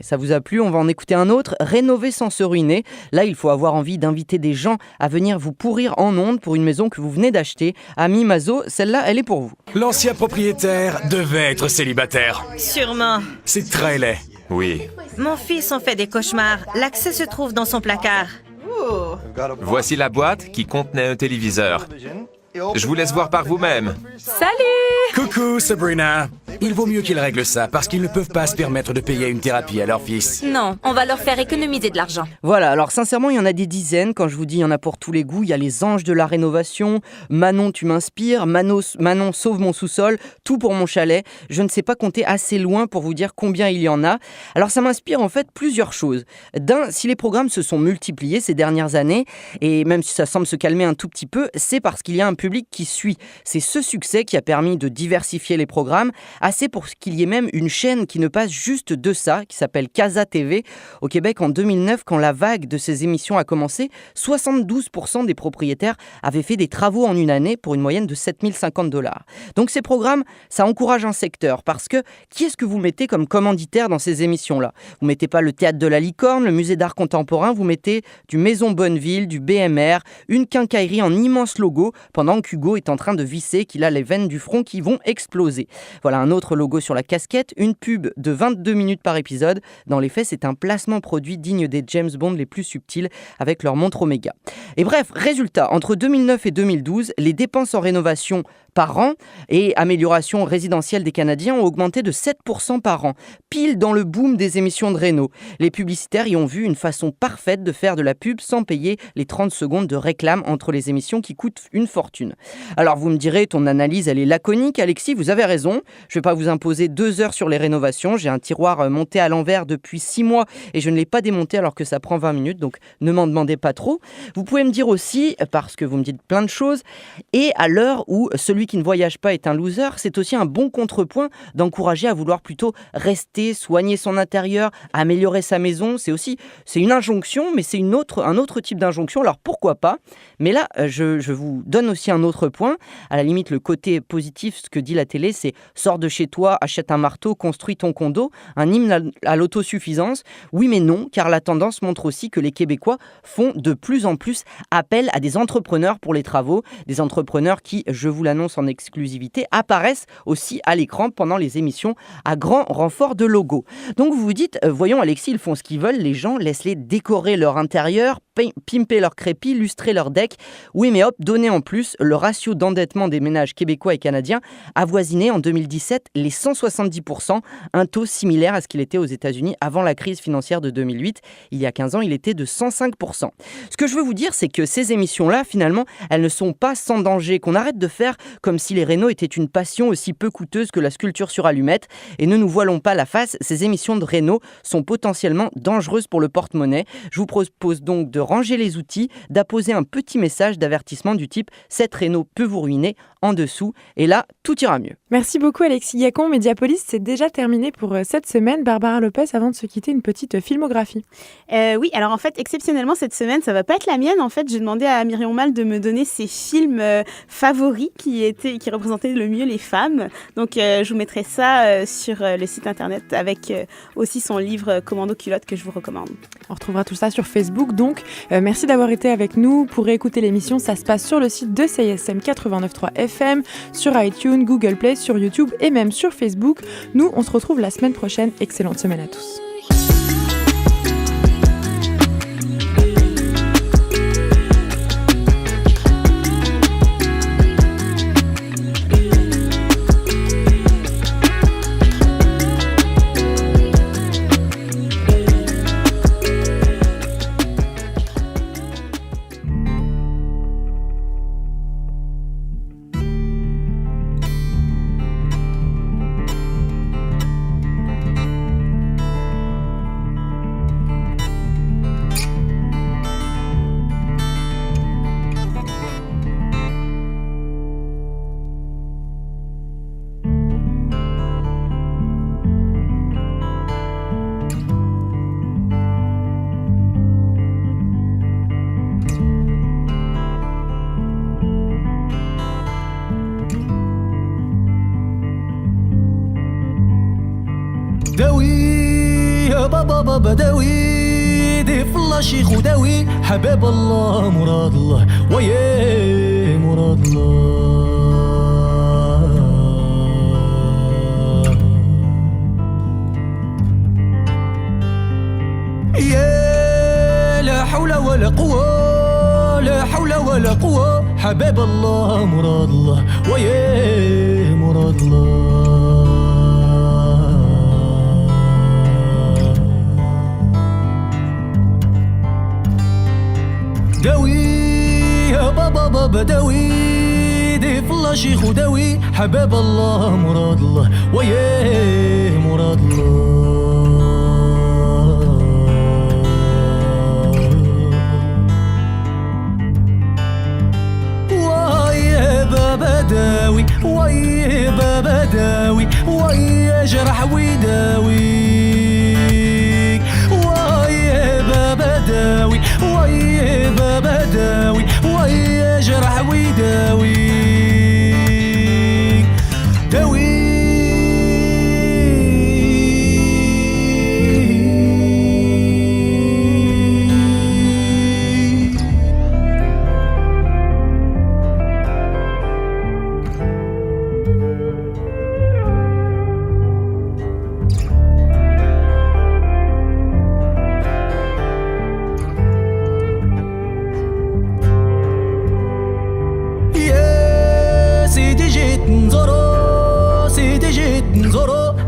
Ça vous a plu? On va en écouter un autre. Rénover sans se ruiner. Là, il faut avoir envie d'inviter des gens à venir vous pourrir en ondes pour une maison que vous venez d'acheter. Ami Mazo, celle-là, elle est pour vous. L'ancien propriétaire devait être célibataire. Sûrement. C'est très laid. Oui. Mon fils en fait des cauchemars. L'accès se trouve dans son placard. Voici la boîte qui contenait un téléviseur. Je vous laisse voir par vous-même. Salut! Coucou, Sabrina. Il vaut mieux qu'ils règlent ça parce qu'ils ne peuvent pas se permettre de payer une thérapie à leur fils. Non, on va leur faire économiser de l'argent. Voilà, alors sincèrement, il y en a des dizaines. Quand je vous dis, il y en a pour tous les goûts. Il y a les anges de la rénovation, Manon, tu m'inspires, Manon, sauve mon sous-sol, tout pour mon chalet. Je ne sais pas compter assez loin pour vous dire combien il y en a. Alors ça m'inspire en fait plusieurs choses. D'un, si les programmes se sont multipliés ces dernières années, et même si ça semble se calmer un tout petit peu, c'est parce qu'il y a un public qui suit. C'est ce succès qui a permis de diversifier les programmes, assez pour qu'il y ait même une chaîne qui ne passe juste de ça, qui s'appelle Casa TV. Au Québec, en 2009, quand la vague de ces émissions a commencé, 72% des propriétaires avaient fait des travaux en une année pour une moyenne de 7050 $. Donc ces programmes, ça encourage un secteur, parce que qui est-ce que vous mettez comme commanditaire dans ces émissions-là? Vous mettez pas le Théâtre de la Licorne, le Musée d'art contemporain, vous mettez du Maison Bonneville, du BMR, une quincaillerie en immense logo, pendant qu'Hugo est en train de visser, qu'il a les veines du front qui vont exploser. Voilà un autre logo sur la casquette, une pub de 22 minutes par épisode. Dans les faits, c'est un placement produit digne des James Bond les plus subtils avec leur montre Omega. Et bref, résultat, entre 2009 et 2012, les dépenses en rénovation par an et amélioration résidentielle des Canadiens ont augmenté de 7% par an, pile dans le boom des émissions de réno. Les publicitaires y ont vu une façon parfaite de faire de la pub sans payer les 30 secondes de réclame entre les émissions qui coûtent une fortune. Alors vous me direz, ton analyse elle est laconique, Alexis, vous avez raison. Je ne vais pas vous imposer 2 heures sur les rénovations. J'ai un tiroir monté à l'envers depuis 6 mois et je ne l'ai pas démonté alors que ça prend 20 minutes, donc ne m'en demandez pas trop. Vous pouvez me dire aussi, parce que vous me dites plein de choses, et à l'heure où celui qui ne voyage pas est un loser, c'est aussi un bon contrepoint d'encourager à vouloir plutôt rester, soigner son intérieur, améliorer sa maison. C'est une injonction, mais c'est un autre type d'injonction. Alors pourquoi pas? Mais là, je vous donne aussi un autre point. À la limite, le côté positif, ce que dit la télé, c'est sors de chez toi, achète un marteau, construis ton condo, un hymne à l'autosuffisance. Oui, mais non, car la tendance montre aussi que les Québécois font de plus en plus appel à des entrepreneurs pour les travaux, des entrepreneurs qui, je vous l'annonce en exclusivité, apparaissent aussi à l'écran pendant les émissions à grand renfort de logo. Donc vous vous dites, voyons Alexis, ils font ce qu'ils veulent, les gens, laisse-les décorer leur intérieur, pimper leur crépi, lustrer leur deck. Oui, mais hop, donnez en plus, le ratio d'endettement des ménages québécois et canadiens avoisinait en 2017 les 170%, un taux similaire à ce qu'il était aux États-Unis avant la crise financière de 2008. Il y a 15 ans, il était de 105%. Ce que je veux vous dire, c'est que ces émissions-là, finalement, elles ne sont pas sans danger, qu'on arrête de faire comme si les rénos étaient une passion aussi peu coûteuse que la sculpture sur allumette. Et ne nous voilons pas la face, ces émissions de réno sont potentiellement dangereuses pour le porte-monnaie. Je vous propose donc de ranger les outils, d'apposer un petit message d'avertissement du type « Cette réno peut vous ruiner » en dessous, et là, tout ira mieux. Merci beaucoup Alexis Gacon. Mediapolis, c'est déjà terminé pour cette semaine. Barbara Lopez, avant de se quitter, une petite filmographie. Oui, alors en fait, exceptionnellement, cette semaine, ça va pas être la mienne. En fait, j'ai demandé à Myrion Mal de me donner ses films favoris qui représentaient le mieux les femmes. Donc, je vous mettrai ça sur le site internet avec aussi son livre Commando culotte que je vous recommande. On retrouvera tout ça sur Facebook. Donc, merci d'avoir été avec nous. Pour réécouter l'émission, ça se passe sur le site de CISM 89.3 FM, sur iTunes, Google Play, sur YouTube et même sur Facebook. Nous, on se retrouve la semaine prochaine. Excellente semaine à tous. يا بابا بدوي دي فلاشي خداوي حباب الله مراد الله ويا مراد الله يا لا حول ولا قوة لا حول ولا قوة حباب الله مراد الله ويا مراد الله داوي يا بابا بداوي دي فلاشي خداوي حباب الله مراد الله ويا مراد الله ويا بابا داوي ويا بابا داوي ويا جرح ويداوي ويا بابا داوي ويا بابا داوي ويا جرح ويداوي داوي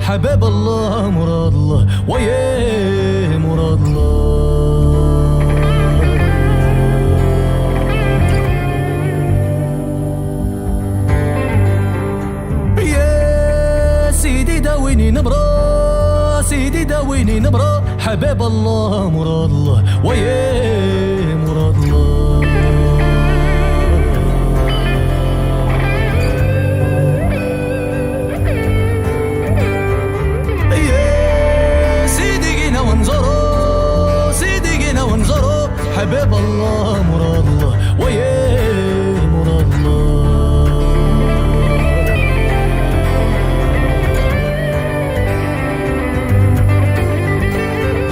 حباب الله مراد الله ويا مراد الله يا سيدي داويني نبرة سيدي داويني نبرة حباب الله مراد الله ويا مراد الله حباب الله مراد الله ويا مراد الله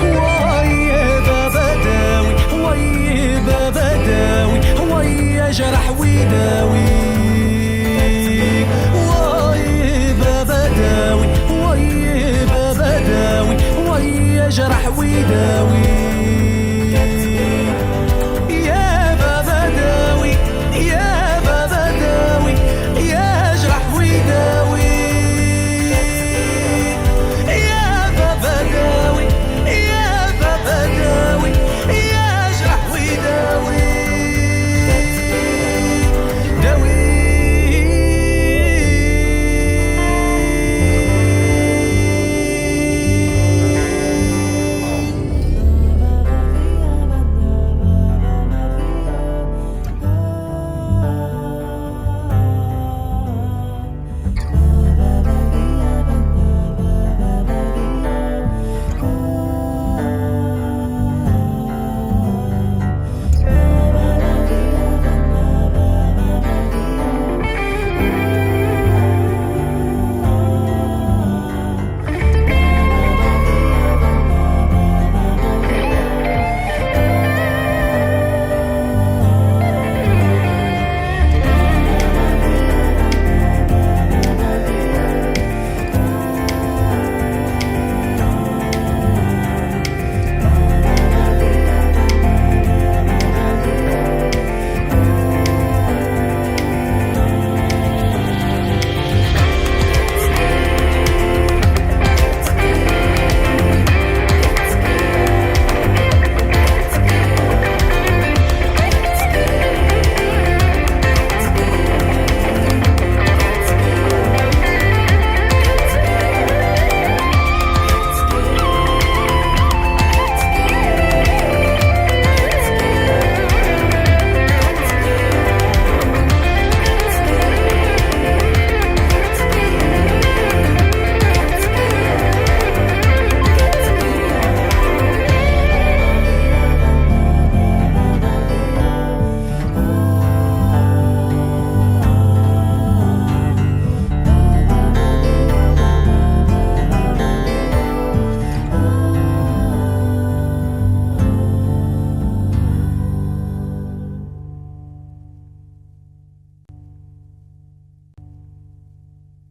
ويا بابا داوي ويا بابا داوي ويا جرح ويداوي ويا بابا داوي ويا بابا داوي ويا جرح ويداوي